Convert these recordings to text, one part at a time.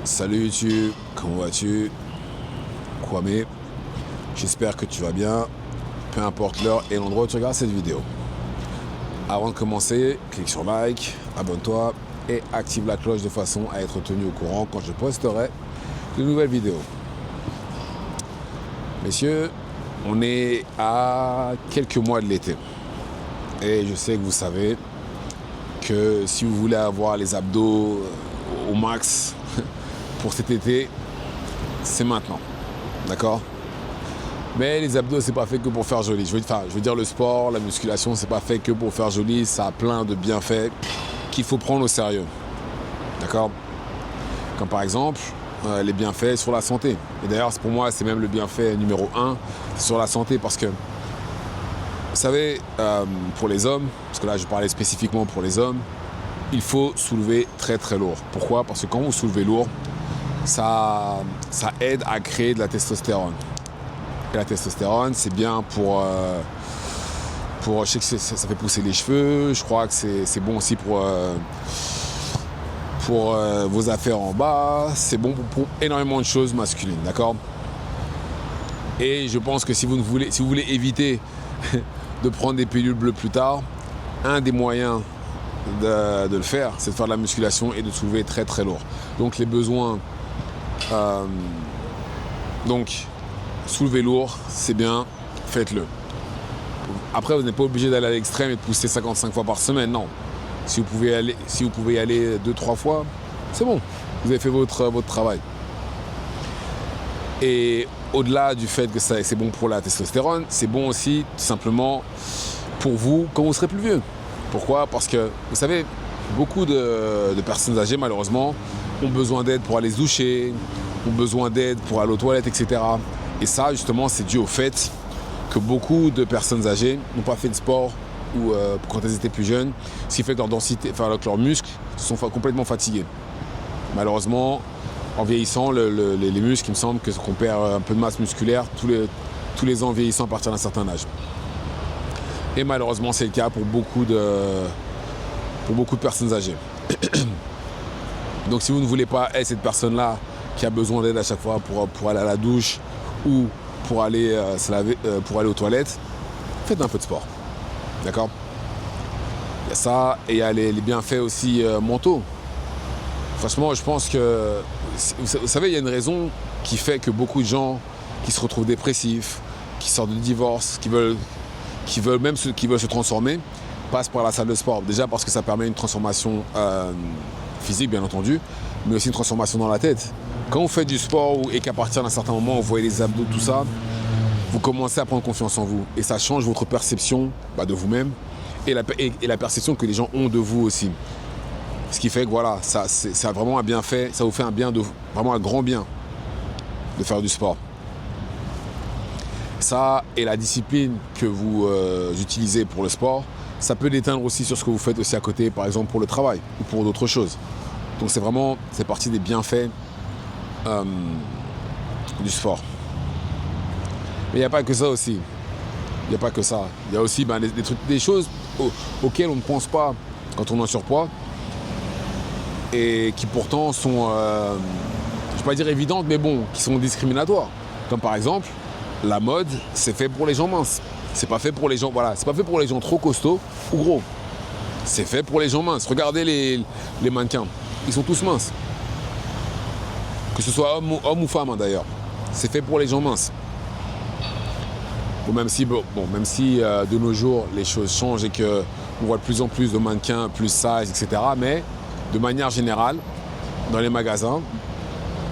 Salut YouTube, comment vas-tu? Kwame, j'espère que tu vas bien, peu importe l'heure et l'endroit où tu regardes cette vidéo. Avant de commencer, clique sur like, abonne-toi et active la cloche de façon à être tenu au courant quand je posterai de nouvelles vidéos. Messieurs, on est à quelques mois de l'été et je sais que vous savez que si vous voulez avoir les abdos au max pour cet été, c'est maintenant, d'accord? Mais les abdos, c'est pas fait que pour faire joli. Je veux dire, le sport, la musculation, c'est pas fait que pour faire joli. Ça a plein de bienfaits qu'il faut prendre au sérieux, d'accord? Comme par exemple, les bienfaits sur la santé. Et d'ailleurs, pour moi, c'est même le bienfait numéro 1 sur la santé parce que, vous savez, pour les hommes, parce que là, je parlais spécifiquement pour les hommes, il faut soulever très très lourd. Pourquoi? Parce que quand vous soulevez lourd, ça aide à créer de la testostérone. Et la testostérone, c'est bien pour je sais que ça fait pousser les cheveux. Je crois que c'est bon aussi pour vos affaires en bas. C'est bon pour énormément de choses masculines, d'accord? Et je pense que si vous voulez éviter de prendre des pilules bleues plus tard, un des moyens de le faire, c'est de faire de la musculation et de soulever très très lourd. Donc les besoins, donc soulever lourd, c'est bien, faites-le. Après, vous n'êtes pas obligé d'aller à l'extrême et de pousser 55 fois par semaine, non. Si vous pouvez y aller 2-3 fois, c'est bon, vous avez fait votre travail. Et au-delà du fait que c'est bon pour la testostérone, c'est bon aussi tout simplement pour vous quand vous serez plus vieux. Pourquoi? Parce que, vous savez, beaucoup de personnes âgées, malheureusement, ont besoin d'aide pour aller se doucher, ont besoin d'aide pour aller aux toilettes, etc. Et ça, justement, c'est dû au fait que beaucoup de personnes âgées n'ont pas fait de sport ou quand elles étaient plus jeunes, ce qui fait que leur densité, que leurs muscles sont complètement fatigués. Malheureusement, en vieillissant, les muscles, il me semble qu'on perd un peu de masse musculaire tous les ans vieillissant à partir d'un certain âge. Et malheureusement, c'est le cas pour beaucoup de personnes âgées. Donc si vous ne voulez pas être cette personne-là qui a besoin d'aide à chaque fois pour aller à la douche ou pour aller se laver, pour aller aux toilettes, faites un peu de sport. D'accord? Il y a ça et il y a les bienfaits aussi mentaux. Franchement, je pense que, vous savez, il y a une raison qui fait que beaucoup de gens qui se retrouvent dépressifs, qui sortent de divorce, qui veulent se transformer, passent par la salle de sport. Déjà parce que ça permet une transformation physique, bien entendu, mais aussi une transformation dans la tête. Quand vous faites du sport et qu'à partir d'un certain moment, vous voyez les abdos, tout ça, vous commencez à prendre confiance en vous. Et ça change votre perception de vous-même et la perception que les gens ont de vous aussi. Ce qui fait que voilà, ça a vraiment un bienfait, ça vous fait vraiment un grand bien de faire du sport. Ça et la discipline que vous utilisez pour le sport, ça peut déteindre aussi sur ce que vous faites aussi à côté, par exemple pour le travail ou pour d'autres choses. Donc c'est partie des bienfaits du sport. Mais il n'y a pas que ça aussi. Il n'y a pas que ça. Il y a aussi des choses auxquelles on ne pense pas quand on est en surpoids et qui pourtant sont, je ne vais pas dire évidentes, mais bon, qui sont discriminatoires. Comme par exemple, la mode, c'est fait pour les gens minces. C'est pas fait pour les gens, voilà, c'est pas fait pour les gens trop costauds ou gros. C'est fait pour les gens minces. Regardez les mannequins, ils sont tous minces. Que ce soit homme ou femme d'ailleurs. C'est fait pour les gens minces. Bon, même si de nos jours les choses changent et qu'on voit de plus en plus de mannequins plus size, etc. Mais de manière générale, dans les magasins,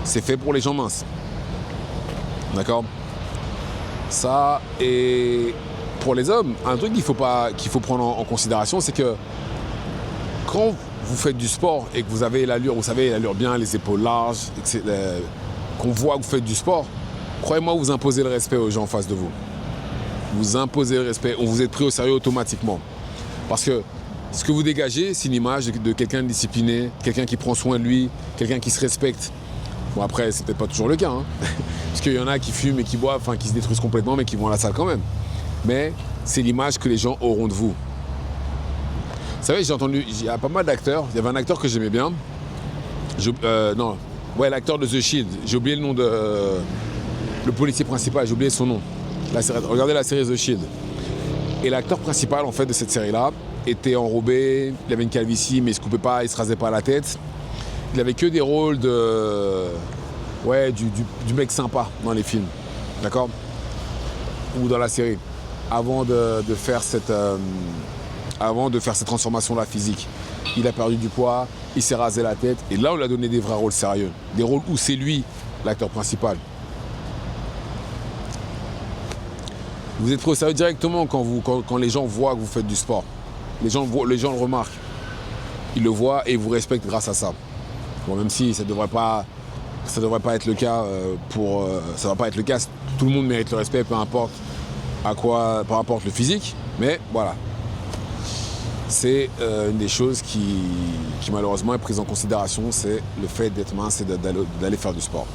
c'est fait pour les gens minces. D'accord? Ça, et pour les hommes, un truc qu'il faut prendre en considération, c'est que quand vous faites du sport et que vous avez l'allure, vous savez, l'allure bien, les épaules larges, qu'on voit que vous faites du sport, croyez-moi, vous imposez le respect aux gens en face de vous. Vous imposez le respect, on vous est pris au sérieux automatiquement. Parce que ce que vous dégagez, c'est une image de quelqu'un de discipliné, quelqu'un qui prend soin de lui, quelqu'un qui se respecte. Bon, après, c'est peut-être pas toujours le cas, hein. Parce qu'il y en a qui fument et qui boivent, enfin qui se détruisent complètement, mais qui vont à la salle quand même. Mais c'est l'image que les gens auront de vous. Vous savez, il y a pas mal d'acteurs. Il y avait un acteur que j'aimais bien. Ouais, l'acteur de The Shield. J'ai oublié le nom de... le policier principal, j'ai oublié son nom. Regardez la série The Shield. Et l'acteur principal, en fait, de cette série-là, était enrobé, il avait une calvitie, mais il se coupait pas, il se rasait pas la tête. Il avait que des rôles de... Ouais, du mec sympa dans les films. D'accord? Ou dans la série. Avant de faire cette transformation-là physique. Il a perdu du poids, il s'est rasé la tête. Et là, on lui a donné des vrais rôles sérieux. Des rôles où c'est lui, l'acteur principal. Vous êtes pris au sérieux directement quand les gens voient que vous faites du sport. Les gens le remarquent. Ils le voient et vous respectent grâce à ça. Bon, même si ça devrait pas être le cas ça va pas être le cas. Tout le monde mérite le respect, peu importe le physique. Mais voilà. C'est une des choses qui malheureusement est prise en considération, c'est le fait d'être mince et d'aller faire du sport.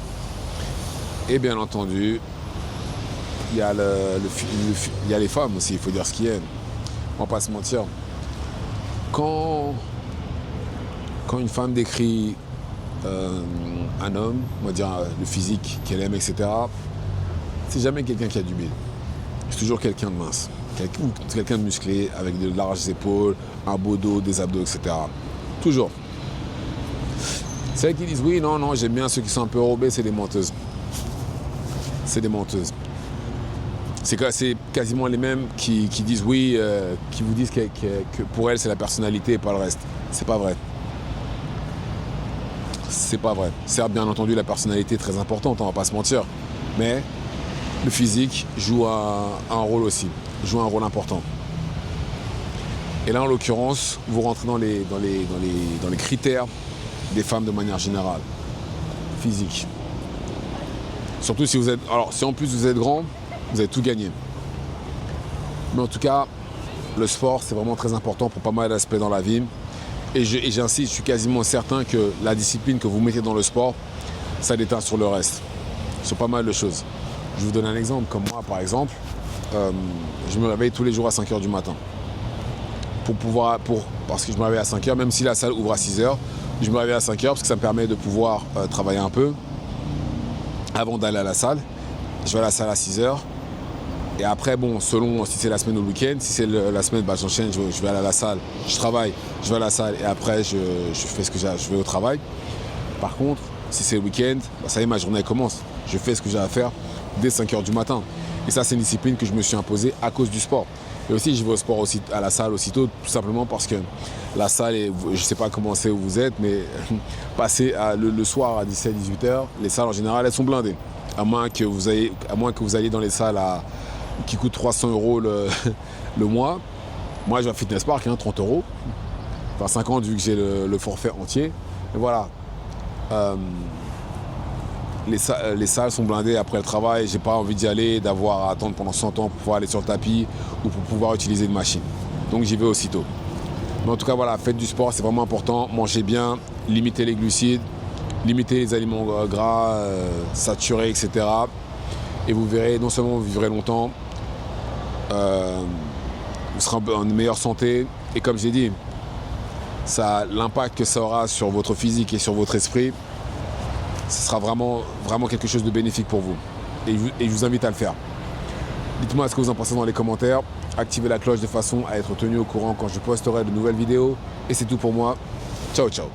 Et bien entendu, il y a les femmes aussi, il faut dire ce qu'il y a. On va pas se mentir. Quand une femme décrit un homme, on va dire le physique qu'elle aime, etc., c'est jamais quelqu'un qui a du bide. C'est toujours quelqu'un de mince. Quelqu'un de musclé, avec de larges épaules, un beau dos, des abdos, etc. Toujours. Celles qui disent oui, non, j'aime bien ceux qui sont un peu enrobés, c'est des menteuses. C'est des menteuses. C'est quasiment les mêmes qui disent oui, qui vous disent que pour elles c'est la personnalité et pas le reste. C'est pas vrai. C'est pas vrai. Certes, bien entendu, la personnalité est très importante, on va pas se mentir. Mais le physique joue un rôle aussi, joue un rôle important. Et là, en l'occurrence, vous rentrez dans les critères des femmes de manière générale. Physique. Surtout si si en plus vous êtes grand, vous avez tout gagné. Mais en tout cas, le sport, c'est vraiment très important pour pas mal d'aspects dans la vie. Et j'insiste, je suis quasiment certain que la discipline que vous mettez dans le sport, ça déteint sur le reste, sur pas mal de choses. Je vous donne un exemple, comme moi par exemple, je me réveille tous les jours à 5h du matin. Parce que je me réveille à 5h, même si la salle ouvre à 6h, je me réveille à 5h parce que ça me permet de pouvoir travailler un peu avant d'aller à la salle. Je vais à la salle à 6h. Et après, bon, selon si c'est la semaine ou le week-end, si c'est la semaine, j'enchaîne, je vais aller à la salle, je travaille, je vais à la salle et après je fais ce que j'ai, je vais au travail. Par contre, si c'est le week-end, ça y est, ma journée commence. Je fais ce que j'ai à faire dès 5h du matin. Et ça, c'est une discipline que je me suis imposée à cause du sport. Et aussi, je vais au sport aussi, à la salle aussitôt, tout simplement parce que la salle, je ne sais pas comment c'est où vous êtes, mais passer le soir à 17-18h, les salles en général, elles sont blindées. À moins que vous alliez dans les salles qui coûtent 300 € le mois. Moi, je vais à Fitness Park, 30 €. Enfin, 50 vu que j'ai le forfait entier. Et voilà. Les salles sont blindées après le travail. J'ai pas envie d'y aller, d'avoir à attendre pendant 100 ans pour pouvoir aller sur le tapis ou pour pouvoir utiliser une machine. Donc, j'y vais aussitôt. Mais en tout cas, voilà, faites du sport, c'est vraiment important. Mangez bien, limitez les glucides, limitez les aliments gras, saturés, etc. Et vous verrez, non seulement vous vivrez longtemps, vous serez en meilleure santé. Et comme j'ai dit, l'impact que ça aura sur votre physique et sur votre esprit, ce sera vraiment, vraiment quelque chose de bénéfique pour vous. Et je vous invite à le faire. Dites-moi ce que vous en pensez dans les commentaires. Activez la cloche de façon à être tenu au courant quand je posterai de nouvelles vidéos. Et c'est tout pour moi. Ciao, ciao.